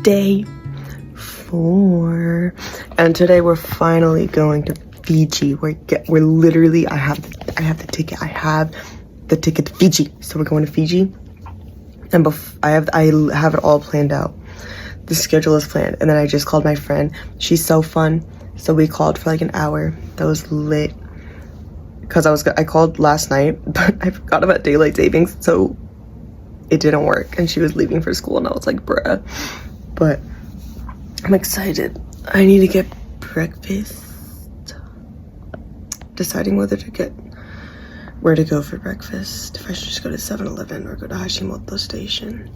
day 4, and today we're finally going to Fiji. We're literally, I have the ticket. I have the ticket to Fiji. So we're going to Fiji, and I have it all planned out. The schedule is planned, and then I just called my friend. She's so fun. So we called for like an hour. That was lit. Cause I called last night, but I forgot about daylight savings, so it didn't work. And she was leaving for school, and I was like, bruh. But I'm excited. I need to get breakfast. Deciding where to go for breakfast. If I should just go to 7-Eleven or go to Hashimoto Station.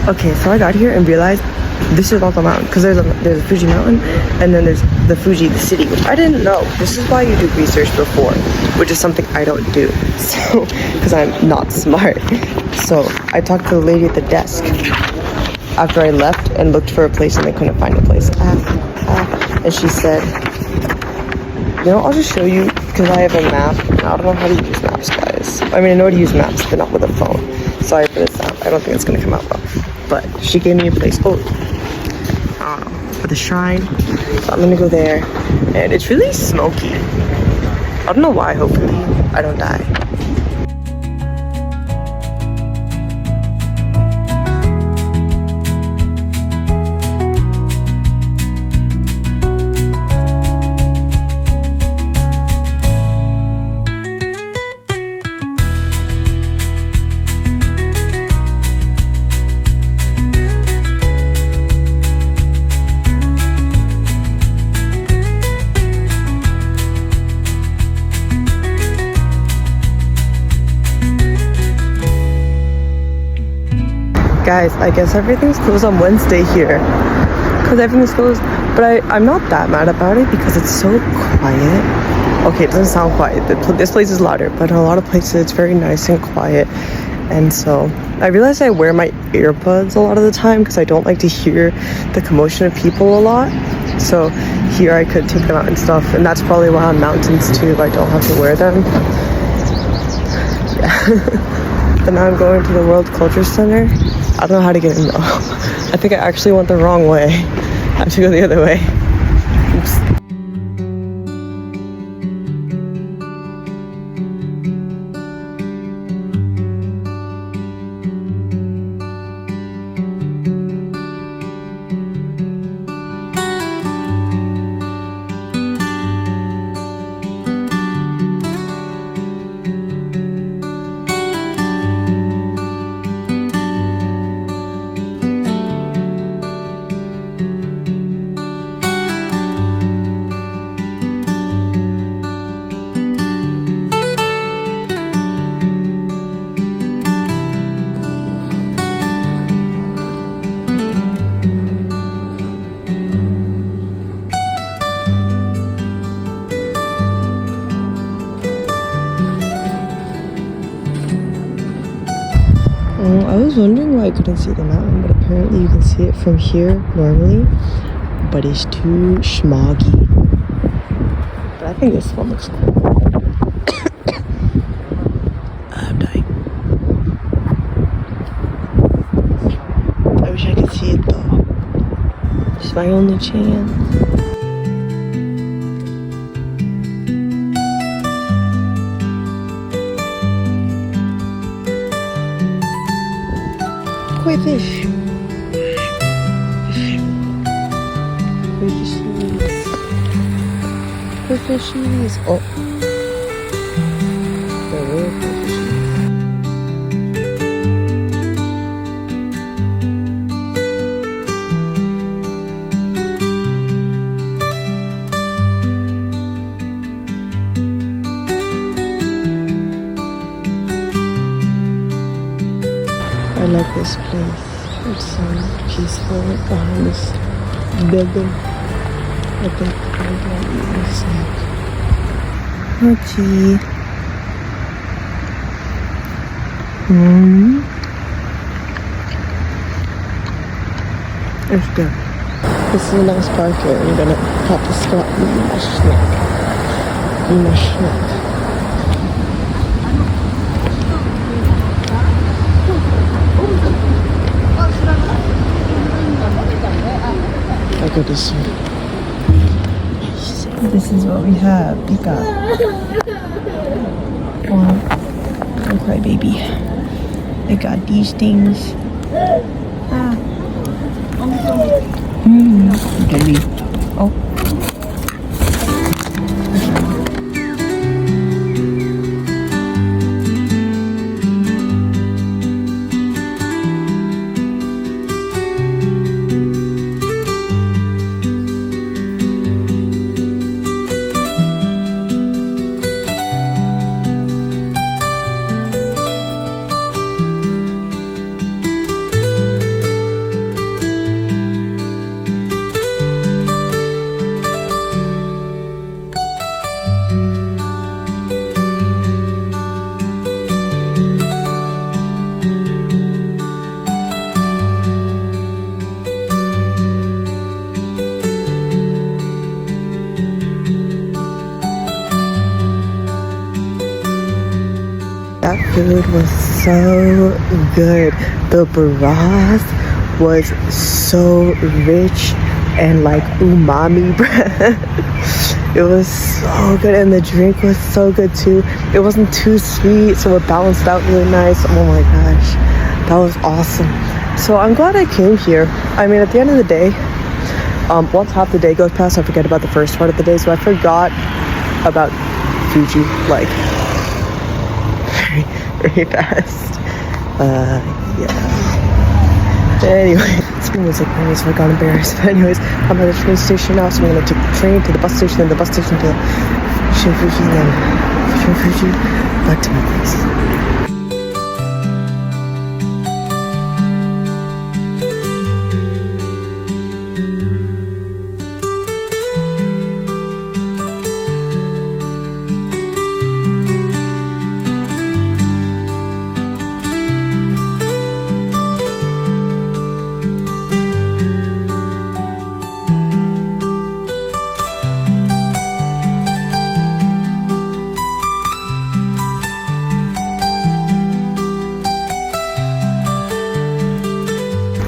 Okay, so I got here and realized this is not the mountain, because there's a Fuji mountain, and then there's the Fuji, the city, which I didn't know. This is why you do research before, which is something I don't do, so, because I'm not smart. So I talked to the lady at the desk after I left and looked for a place, and I couldn't find a place. And she said, you know, I'll just show you, because I have a map, and I don't know how to use maps, guys. I mean, I know how to use maps, but not with a phone. Sorry for this app. I don't think it's gonna come out well. But she gave me a place, for the shrine. So I'm gonna go there, and it's really smoky. I don't know why. Hopefully I don't die. Guys, I guess everything's closed on Wednesday here, because everything's closed, but I'm not that mad about it because it's so quiet. Okay, it doesn't sound quiet. This place is louder, but in a lot of places it's very nice and quiet. And so I realized I wear my earbuds a lot of the time because I don't like to hear the commotion of people a lot. So here I could take them out and stuff, and that's probably why on mountains too, I don't have to wear them. Yeah. But now I'm going to the World Culture Center. I don't know how to get in though. I think I actually went the wrong way. I have to go the other way. Oops. was wondering why I couldn't see the mountain, but apparently you can see it from here normally, but it's too smoggy. But I think this one looks cool. I'm dying. I wish I could see it though. It's my only chance. Koi fish. Koi fishies. Koi fishies. Oh. There were koi fishies. I like this place. It's so peaceful behind this building. I think I'm gonna eat a snack. Mochi. It's good. This is a nice park here. I'm gonna pop the spot and eat my snack. Eat my snack. I go this way. This is what we have. We got one. Don't cry, baby. I got these things. Jelly. Oh. That food was so good. The broth was so rich and like umami bread. It was so good, and the drink was so good too. It wasn't too sweet, so it balanced out really nice. Oh my gosh, that was awesome. So I'm glad I came here. I mean, at the end of the day, once half the day goes past, I forget about the first part of the day. So I forgot about Fuji like very fast. Yeah. Anyway, screen was like funny, so I got embarrassed. But anyways, I'm at the train station now, so I'm gonna take the train to the bus station, then the bus station to Shinfuji, and then Shinfuji back to my place.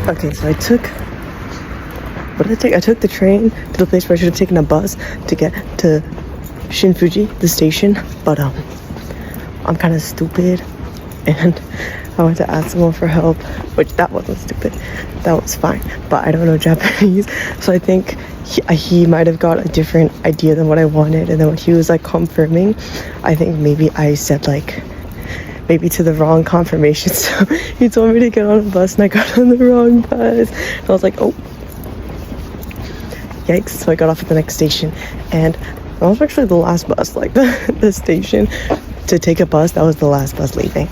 Okay, so I took the train to the place where I should have taken a bus to get to Shinfuji, the station, but I'm kind of stupid, and I went to ask someone for help, which that wasn't stupid, that was fine, but I don't know Japanese, so I think he might have got a different idea than what I wanted, and then when he was like confirming, I think maybe I said like maybe to the wrong confirmation, so he told me to get on a bus and I got on the wrong bus, and I was like, oh yikes. So I got off at the next station, and that was actually the last bus, like the station to take a bus, that was the last bus leaving.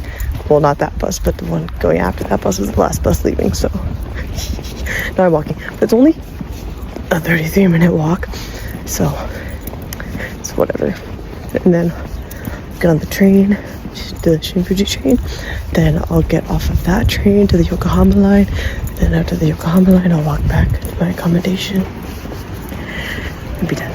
Well, not that bus, but the one going after that bus was the last bus leaving, so now I'm walking, but it's only a 33-minute walk, so it's whatever. And then get on the train the Shin-Fuji train. Then I'll get off of that train to the Yokohama line. Then after the Yokohama line, I'll walk back to my accommodation and be done.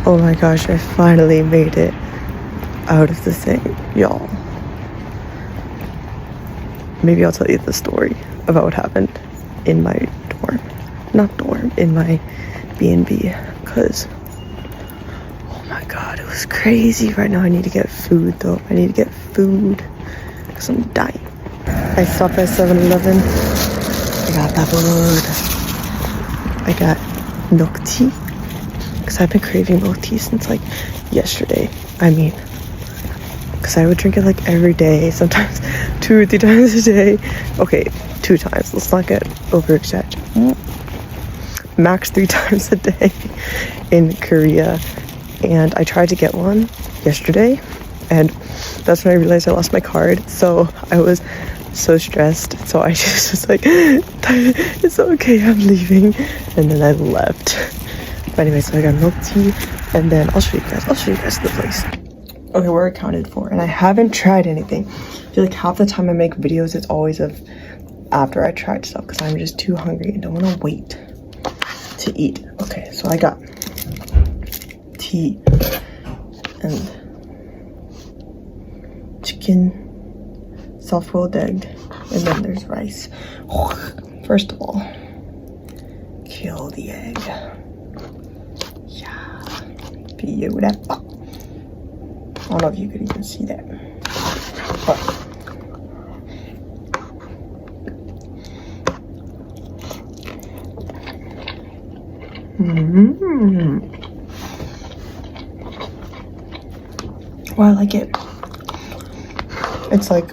Oh my gosh, I finally made it out of the thing, y'all. Maybe I'll tell you the story about what happened in my dorm. Not dorm, in my B&B. Because, oh my god, it was crazy. Right now I need to get food though. I need to get food because I'm dying. I stopped at 7-Eleven. I got that food. I got milk tea. Because I've been craving milk tea since like yesterday. I mean, because I would drink it like every day, sometimes 2 or 3 times a day. Okay, 2 times. Let's not get over exaggerated. Max 3 times a day in Korea. And I tried to get one yesterday, and that's when I realized I lost my card. So I was so stressed. So I just was like, it's okay, I'm leaving. And then I left. But anyway, so I got milk tea, and then I'll show you guys the place. Okay, we're accounted for, and I haven't tried anything. I feel like half the time I make videos, it's always of after I tried stuff, because I'm just too hungry and don't want to wait to eat. Okay, so I got tea and chicken, soft-boiled egg, and then there's rice. First of all, kill the egg. Beautiful. I don't know if you could even see that, but oh, I like it. It's like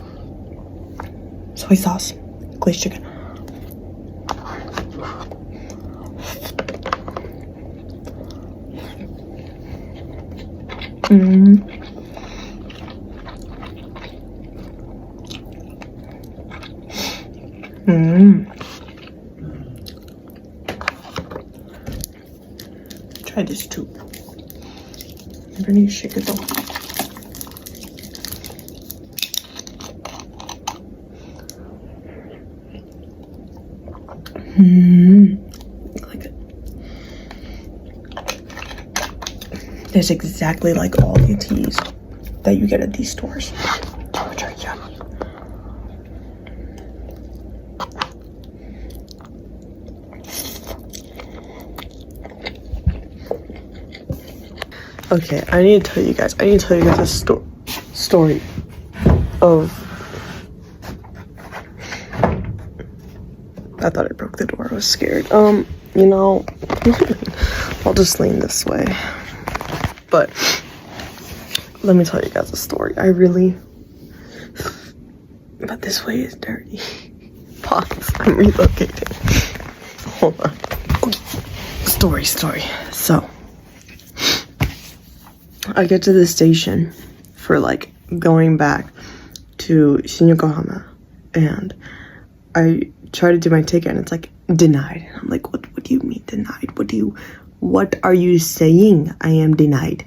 soy sauce, glazed chicken. Try this too. I need to shake it though. I like it. It's exactly like all the teas that you get at these stores, which are yummy. Okay, I need to tell you guys a story of. I thought I broke the door. I was scared. You know, I'll just lean this way. But let me tell you guys a story. But this way is dirty. Pause. I'm relocating. Hold on. Okay. Story. So, I get to the station for like going back to Yokohama, and I try to do my ticket, and it's like denied. I'm like, what do you mean denied? What are you saying? I am denied.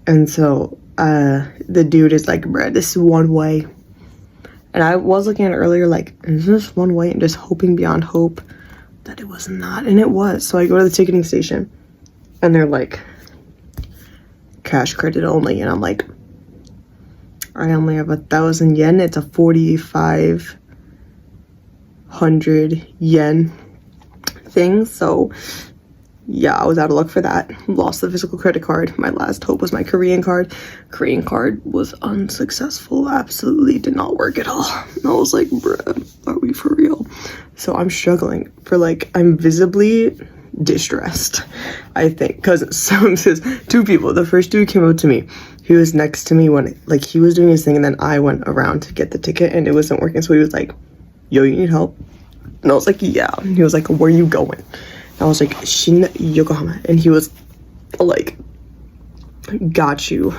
And so the dude is like, bruh, this is one way. And I was looking at it earlier, like, is this one way? And just hoping beyond hope that it was not. And it was. So I go to the ticketing station, and they're like, cash credit only. And I'm like, I only have 1,000 yen. It's a 4,500 yen thing. So yeah, I was out of luck for that. Lost the physical credit card. My last hope was my Korean card. Korean card was unsuccessful. Absolutely did not work at all. I was like, bruh, are we for real? So I'm struggling for like, I'm visibly distressed, I think, because there's 2 people. The first dude came up to me. He was next to me when like he was doing his thing, and then I went around to get the ticket and it wasn't working. So he was like, yo, you need help? And I was like, yeah. And he was like, where are you going? I was like, Shin Yokohama. And he was like, got you.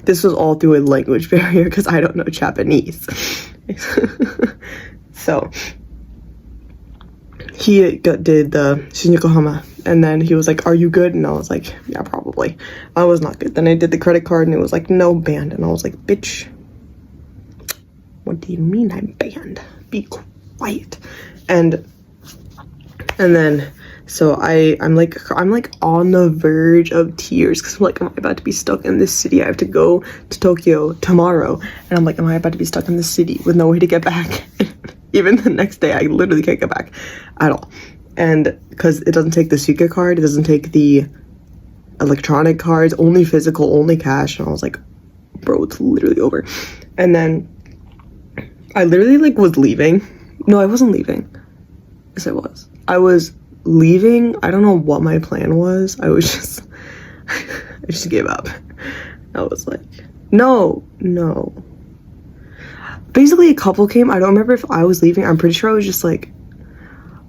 This was all through a language barrier because I don't know Japanese. So he did the Yokohama, and then he was like, are you good? And I was like, yeah, probably. I was not good. Then I did the credit card, and it was like, no, banned. And I was like, bitch, what do you mean I'm banned? Be quiet. And then so I'm like on the verge of tears because I'm like, am I about to be stuck in this city? I have to go to Tokyo tomorrow, and I'm like, am I about to be stuck in this city with no way to get back? Even the next day, I literally can't get back at all. And because it doesn't take the Suica card, it doesn't take the electronic cards, only physical, only cash. And I was like, bro, it's literally over. And then I literally like was leaving. No, I wasn't leaving. Yes, I was. I was leaving. I don't know what my plan was. I just gave up. I was like, no. Basically, a couple came. I don't remember if I was leaving. I'm pretty sure I was just like,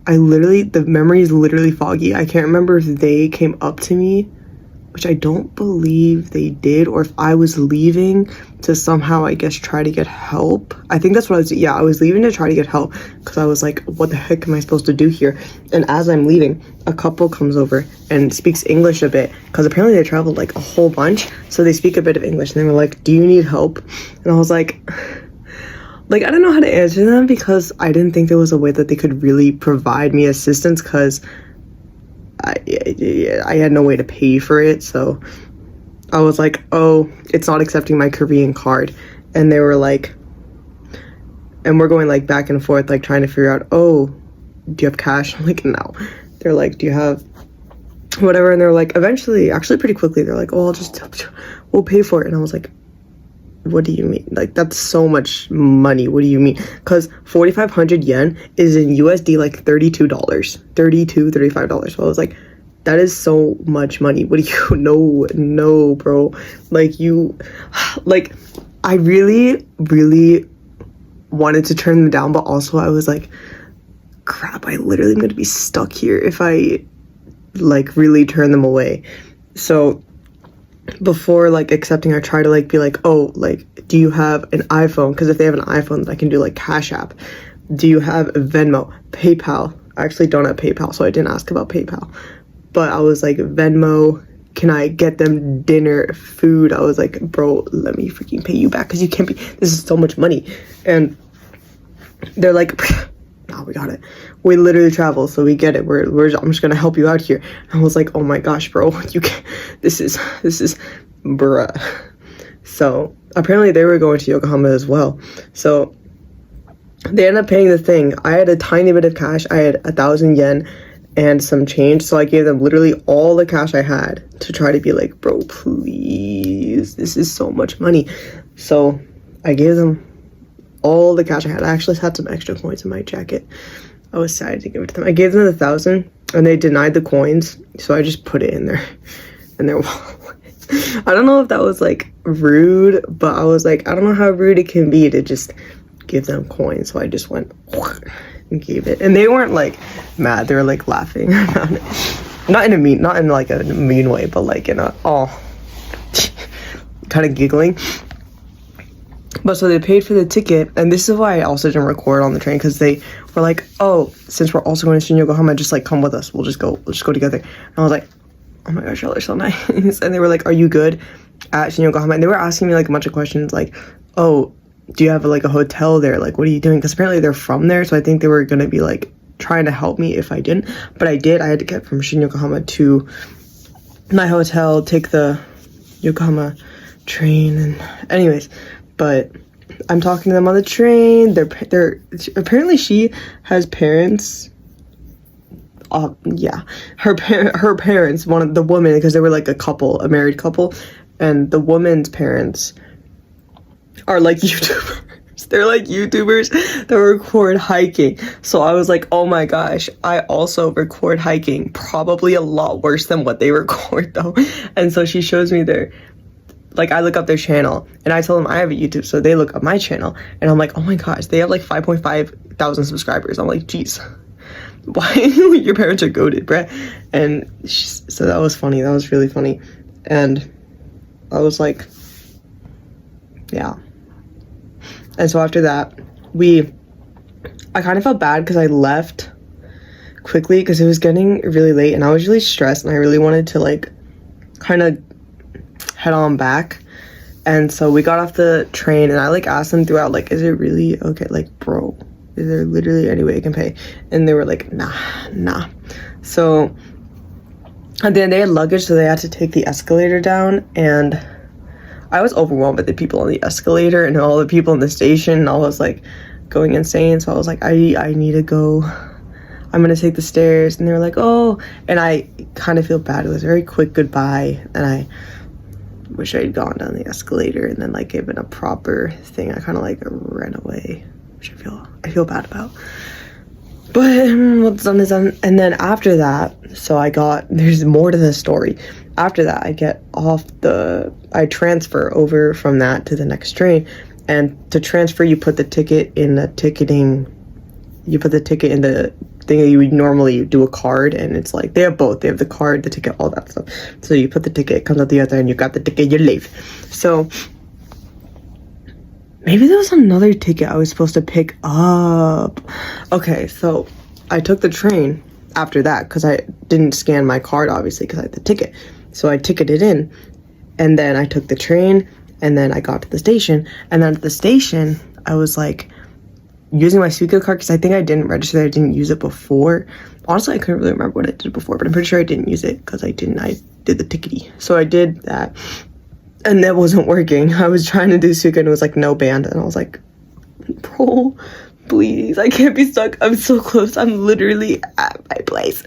the memory is literally foggy. I can't remember if they came up to me, which I don't believe they did, or if I was leaving to somehow, I guess, try to get help. I think that's what I was, yeah, I was leaving to try to get help because I was like, what the heck am I supposed to do here? And as I'm leaving, a couple comes over and speaks English a bit because apparently they traveled like a whole bunch. So they speak a bit of English, and they were like, do you need help? And I was like, I don't know how to answer them because I didn't think there was a way that they could really provide me assistance because I had no way to pay for it. So I was like, oh, it's not accepting my Korean card. And they were like, and we're going like back and forth, like trying to figure out, oh, do you have cash? I'm like, no. They're like, do you have whatever? And they're like, eventually, actually pretty quickly, they're like, oh, we'll pay for it. And I was like, what do you mean? Like, that's so much money. What do you mean? Because 4,500 yen is in USD like $32, $35. So I was like, that is so much money. What do you no, bro. Like, I really wanted to turn them down, but also I was like, crap, I literally am going to be stuck here if I like really turn them away. So before like accepting, I try to like be like, oh, like, do you have an iPhone? Because if they have an iPhone, I can do like Cash App. Do you have Venmo? PayPal? I actually don't have PayPal, so I didn't ask about PayPal. But I was like, Venmo, can I get them dinner, food? I was like, bro, let me freaking pay you back because you can't be, this is so much money. And they're like, no, we got it. We literally travel, so we get it. I'm just gonna help you out here. And I was like, oh my gosh, bro, you can't, this is bruh. So apparently they were going to Yokohama as well. So they ended up paying the thing. I had a tiny bit of cash. I had 1,000 yen and some change. So I gave them literally all the cash I had to try to be like, bro, please, this is so much money. So I gave them all the cash I had. I actually had some extra coins in my jacket. I was sad to give it to them. I gave them 1,000 and they denied the coins. So I just put it in their wallet. I don't know if that was like rude, but I was like, I don't know how rude it can be to just give them coins. So I just went and gave it. And they weren't like mad. They were like laughing about it. Not in like a mean way, but like in a, kind of giggling. But so they paid for the ticket, and this is why I also didn't record on the train, because they were like, oh, since we're also going to Yokohama, just like come with us. We'll just go together. And I was like, oh my gosh, y'all are so nice. And they were like, are you good at Yokohama? And they were asking me like a bunch of questions like, oh, do you have like a hotel there? Like, what are you doing? Because apparently they're from there, so I think they were going to be like trying to help me if I didn't. But I did. I had to get from Yokohama to my hotel, take the Yokohama train, and anyways. But I'm talking to them on the train. They're apparently she has parents. Yeah, her parents, one of the woman, because they were like a married couple, and the woman's parents are like YouTubers. They're like YouTubers that record hiking. So I was like, oh my gosh, I also record hiking, probably a lot worse than what they record though. And so she shows me like, I look up their channel, and I tell them I have a YouTube, so they look up my channel, and I'm like, oh my gosh, they have like 5.5 thousand subscribers. I'm like, geez, why? Your parents are goated, bruh. And so that was funny. That was really funny. And I was like, yeah. And so after that, I kind of felt bad because I left quickly because it was getting really late and I was really stressed and I really wanted to like kind of head on back. And so we got off the train and I like asked them throughout, like, is it really okay? Like, bro, is there literally any way I can pay? And they were like, nah. So at the end they had luggage, so they had to take the escalator down, and I was overwhelmed by the people on the escalator and all the people in the station, and I was like going insane. So I was like, I need to go, I'm gonna take the stairs. And they were like, oh, and I kind of feel bad. It was a very quick goodbye and I wish I had gone down the escalator and then like given a proper thing. I kind of like ran away, which I feel bad about. But what's done is done. And then after that, so there's more to the story. After that, I transfer over from that to the next train. And to transfer, you put the ticket in the ticket in the thing that you would normally do a card, and it's like, they have both. They have the card, the ticket, all that stuff. So you put the ticket, it comes out the other, and you got the ticket, you leave. So maybe there was another ticket I was supposed to pick up. Okay, so I took the train after that because I didn't scan my card, obviously, because I had the ticket. So I ticketed in, and then I took the train, and then I got to the station. And then at the station, I was like using my Suica card because I think I didn't register that I didn't use it before. Honestly, I couldn't really remember what I did before, but I'm pretty sure I didn't use it because I did the tickety. So I did that, and that wasn't working. I was trying to do Suica and it was like no band, and I was like, bro, please, I can't be stuck. I'm so close. I'm literally at my place.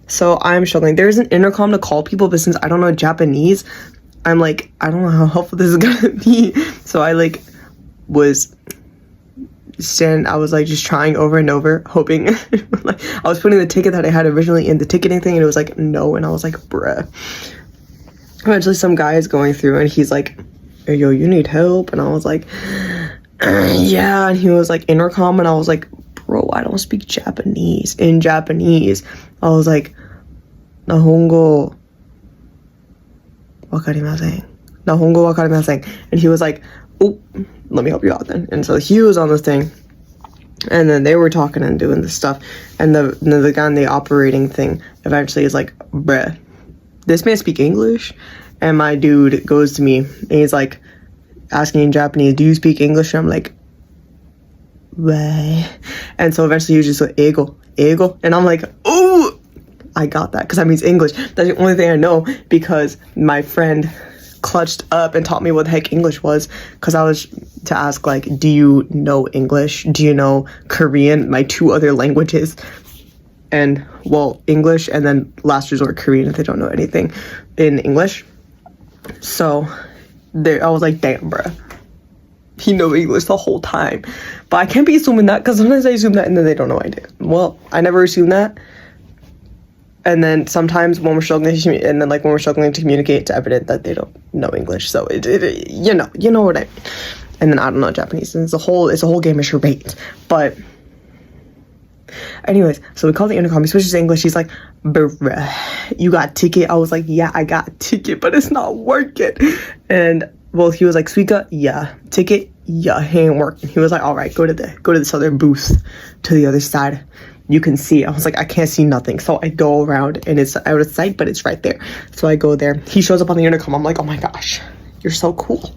So I'm struggling. There's an intercom to call people, but since I don't know Japanese, I'm like, I don't know how helpful this is gonna be. So I like was like just trying over and over, hoping. Like, I was putting the ticket that I had originally in the ticketing thing, and it was like no, and I was like, bruh. Eventually some guy is going through and he's like, hey, yo, you need help? And I was like, yeah. And he was like, intercom, and I was like, bro, I don't speak Japanese. In Japanese, I was like, Nihongo wakarimasen. Nihongo wakarimasen. And he was like, oh, let me help you out then. And so he was on the thing, and then they were talking and doing this stuff, and the guy on the operating thing eventually is like, bruh, this man speak English? And my dude goes to me and he's like asking in Japanese, do you speak English? And I'm like, what? And so eventually he was just like, ego, and I'm like, oh, I got that, because that means English. That's the only thing I know, because my friend clutched up and taught me what the heck English was, because I was to ask, like, do you know English? Do you know Korean? My two other languages. And, well, English, and then last resort Korean if they don't know anything in English. So I was like, damn, bruh, he know English the whole time. But I can't be assuming that, because sometimes I assume that and then they don't know I did. Well, I never assume that. And then sometimes when we're struggling to communicate, it's evident that they don't know English. So you know what I mean. And then I don't know Japanese, and it's a whole game of charades. But anyways, so we call the intercom. He switches to English. He's like, bruh, you got ticket? I was like, yeah, I got a ticket, but it's not working. And well, he was like, Suica, yeah. Ticket, yeah, it ain't working. He was like, all right, go to this other booth to the other side. You can see. I was like, I can't see nothing. So I go around, and it's out of sight, but it's right there. So I go there. He shows up on the intercom. I'm like, oh my gosh, you're so cool.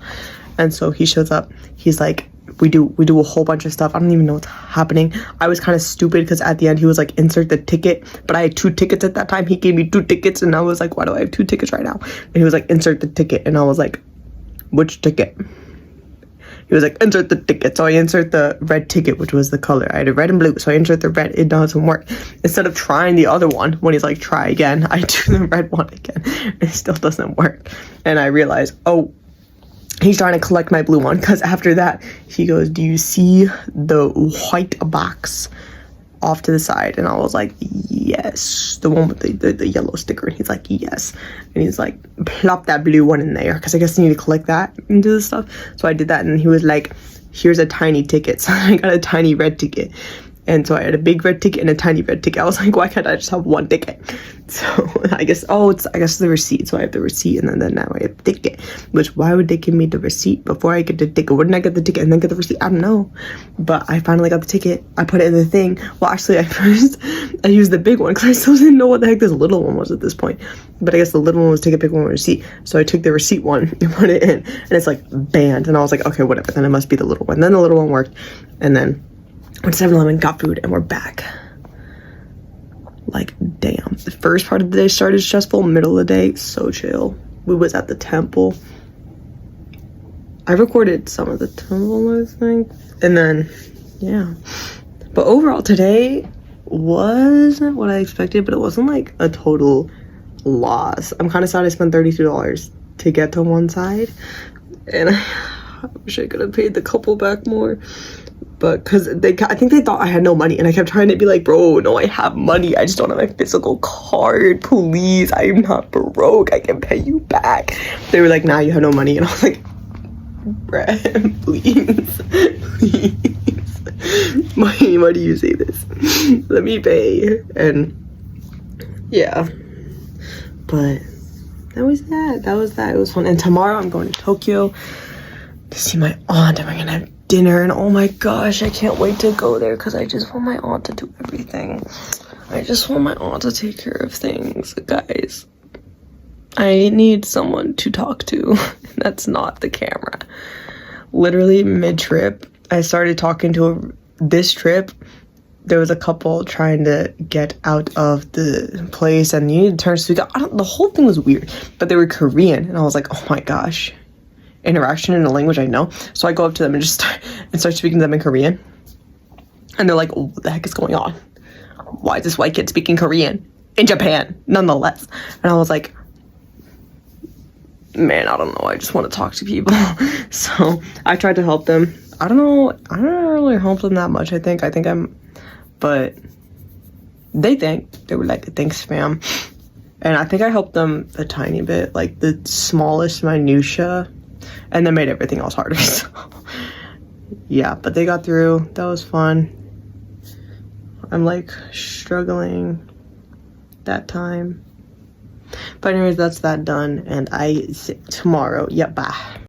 And so he shows up. He's like, we do a whole bunch of stuff. I don't even know what's happening. I was kind of stupid because at the end he was like, insert the ticket, but I had 2 tickets at that time. He gave me 2 tickets, and I was like, why do I have 2 tickets right now? And he was like, insert the ticket, and I was like, which ticket? He was like, insert the ticket. So I insert the red ticket, which was the color. I had a red and blue, so I insert the red. It doesn't work. Instead of trying the other one, when he's like, try again, I do the red one again. It still doesn't work. And I realized, oh, he's trying to collect my blue one, because after that, he goes, do you see the white box off to the side? And I was like, yes. The one with the yellow sticker. And he's like, yes. And he's like, plop that blue one in there, because I guess you need to collect that and do this stuff. So I did that, and he was like, here's a tiny ticket. So I got a tiny red ticket. And so I had a big red ticket and a tiny red ticket. I was like, why can't I just have one ticket? So I guess, I guess the receipt. So I have the receipt and then now I have the ticket. Which, why would they give me the receipt before I get the ticket? Wouldn't I get the ticket and then get the receipt? I don't know. But I finally got the ticket. I put it in the thing. Well, actually, at first, I used the big one because I still didn't know what the heck this little one was at this point. But I guess the little one was ticket, big one was receipt. So I took the receipt one and put it in. And it's like banned. And I was like, okay, whatever. Then it must be the little one. Then the little one worked. And then went to 7-Eleven, got food, and we're back. Like, damn. The first part of the day started stressful. Middle of the day, so chill. We was at the temple. I recorded some of the temple, I think. And then, yeah. But overall, today wasn't what I expected, but it wasn't like a total loss. I'm kind of sad I spent $32 to get to one side. And I wish I could have paid the couple back more. But because I think they thought I had no money, and I kept trying to be like, bro, no, I have money. I just don't have a physical card. Please, I am not broke. I can pay you back. They were like, nah, you have no money. And I was like, bruh, please, please. Why do you say this? Let me pay. And yeah, but that was that. It was fun. And tomorrow I'm going to Tokyo to see my aunt, and we're gonna have dinner. And oh my gosh, I can't wait to go there because I just want my aunt to do everything. I just want my aunt to take care of things, guys. I need someone to talk to. That's not the camera. Literally mid-trip, I started talking to this trip. There was a couple trying to get out of the place, and you need to turn speaker. The whole thing was weird, but they were Korean, and I was like, oh my gosh. Interaction in a language I know. So I go up to them and just start speaking to them in Korean. And they're like, what the heck is going on? Why is this white kid speaking Korean in Japan, nonetheless? And I was like, man, I don't know. I just want to talk to people. So I tried to help them. I don't know. I don't really help them that much, I think. But they were like, thanks, fam. And I think I helped them a tiny bit, like the smallest minutia. And then made everything else harder. So yeah, but they got through. That was fun. I'm like struggling that time. But anyways, that's that done. And tomorrow, bye.